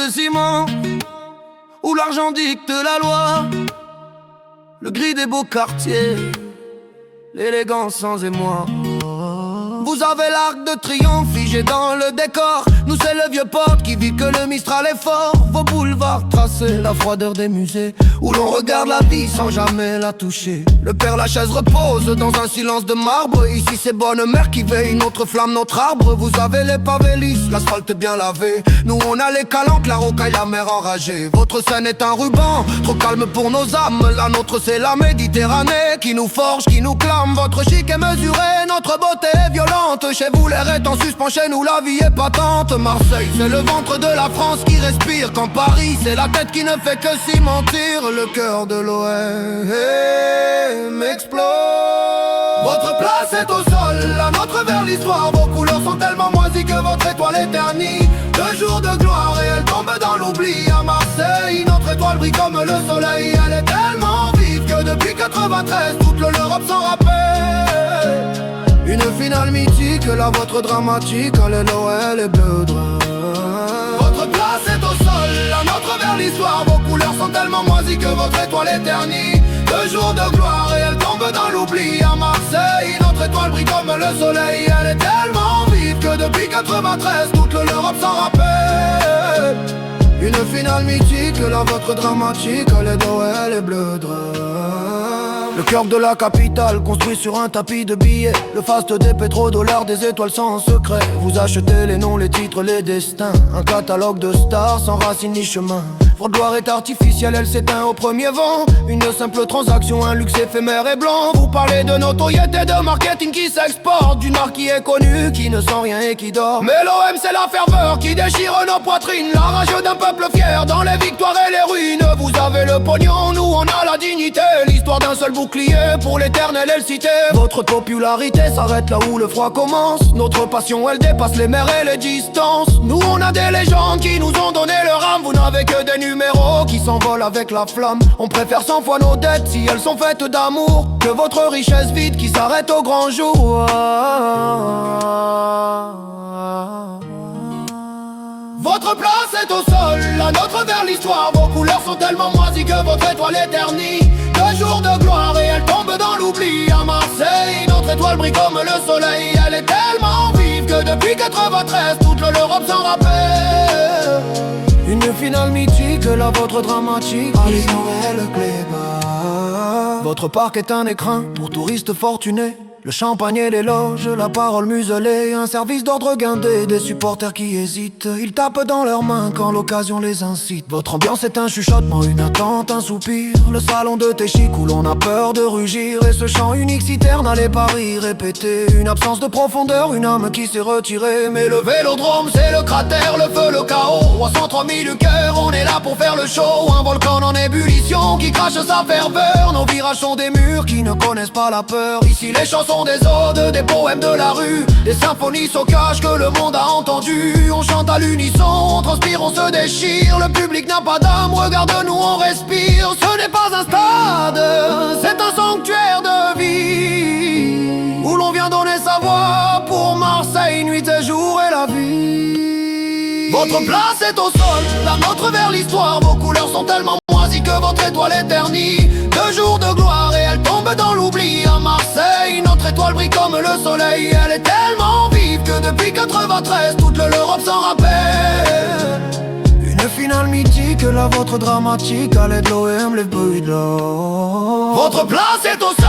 de ciment où l'argent dicte la loi, le gris des beaux quartiers, l'élégance sans émoi. Vous avez l'arc de triomphe figé dans le décor. Nous c'est le vieux port qui vit que le Mistral est fort. Vos boulevards tracés, la froideur des musées où l'on regarde la vie sans jamais la toucher. Le Père Lachaise repose dans un silence de marbre. Ici c'est bonne mère qui veille, notre flamme, notre arbre. Vous avez les pavés lisses, l'asphalte bien lavé. Nous on a les calanques, la rocaille, la mer enragée. Votre scène est un ruban, trop calme pour nos âmes. La nôtre c'est la Méditerranée qui nous forge, qui nous clame. Votre chic est mesuré, notre beauté est violente. Chez vous l'air est en suspens, chez nous la vie est patente. Marseille c'est le ventre de la France qui respire, quand Paris c'est la tête qui ne fait que s'y mentir. Le cœur de l'OM m'explose. Votre place est au sol, la nôtre vers l'histoire. Vos couleurs sont tellement moisies que votre étoile est ternie. 2 jours de gloire et elle tombe dans l'oubli. À Marseille, notre étoile brille comme le soleil. Elle est tellement vive que depuis 93 toute l'Europe s'en rappelle. Une finale mythique, la vôtre dramatique. Allez l'OL et bleu drap. Votre place est au sol, la nôtre vers l'histoire. Vos couleurs sont tellement moisies que votre étoile est ternie. 2 jours de gloire et elle tombe dans l'oubli. À Marseille, notre étoile brille comme le soleil. Elle est tellement vive que depuis 93 toute l'Europe s'en rappelle. Une finale mythique, la vôtre dramatique. Allez l'OL et bleu drap. Le cœur de la capitale, construit sur un tapis de billets. Le faste des pétrodollars, des étoiles sans secret. Vous achetez les noms, les titres, les destins. Un catalogue de stars sans racines ni chemin. Votre gloire est artificielle, elle s'éteint au premier vent. Une simple transaction, un luxe éphémère et blanc. Vous parlez de notoriété, de marketing qui s'exporte, d'une marque qui est connue, qui ne sent rien et qui dort. Mais l'OM c'est la ferveur qui déchire nos poitrines. La rage d'un peuple fier dans les victoires et les ruines. Vous avez le pognon, nous on a la dignité. L'histoire d'un seul bouclier pour l'éternelle elle cité. Votre popularité s'arrête là où le froid commence. Notre passion elle dépasse les mers et les distances. Nous on a des légendes qui nous ont donné leur âme. Vous n'avez que des numéros qui s'envolent avec la flamme. On préfère 100 fois nos dettes si elles sont faites d'amour que votre richesse vide qui s'arrête au grand jour. Votre place est au sol, la nôtre vers l'histoire. Vos couleurs sont tellement moisies que votre étoile est ternie. 2 jours de gloire et elle tombe dans l'oubli. À Marseille, notre étoile brille comme le soleil. Elle est tellement vive que depuis 93 toute l'Europe s'en rappelle. Une finale mythique, la vôtre dramatique. Allez Noël Cléba. Votre parc est un écrin pour touristes fortunés. Le champagne et les loges, la parole muselée. Un service d'ordre guindé, des supporters qui hésitent. Ils tapent dans leurs mains quand l'occasion les incite. Votre ambiance est un chuchotement, une attente, un soupir. Le salon de thé chic où l'on a peur de rugir. Et ce chant unique citerne à les paris répétés. Une absence de profondeur, une âme qui s'est retirée. Mais le vélodrome c'est le cratère, le feu, le chaos. 303 000 cœurs, on est là pour faire le show. Un volcan en ébullition qui crache sa ferveur. Nos virages sont des murs qui ne connaissent pas la peur. Ici les chansons des odes, des poèmes de la rue, des symphonies sauvages que le monde a entendu. On chante à l'unisson, on transpire, on se déchire. Le public n'a pas d'âme, regarde-nous, on respire. Ce n'est pas un stade, c'est un sanctuaire de vie où l'on vient donner sa voix pour Marseille, nuit et jour et la vie. Votre place est au sol, la nôtre vers l'histoire. Vos couleurs sont tellement moisies que votre étoile est ternie. 2 jours de gloire et elle tombe dans l'oubli. À Marseille, notre étoile brille comme le soleil. Elle est tellement vive que depuis 93 toute l'Europe s'en rappelle. Une finale mythique, la vôtre dramatique. Allez de l'OM, les bruits de l'or. Votre place est au sol.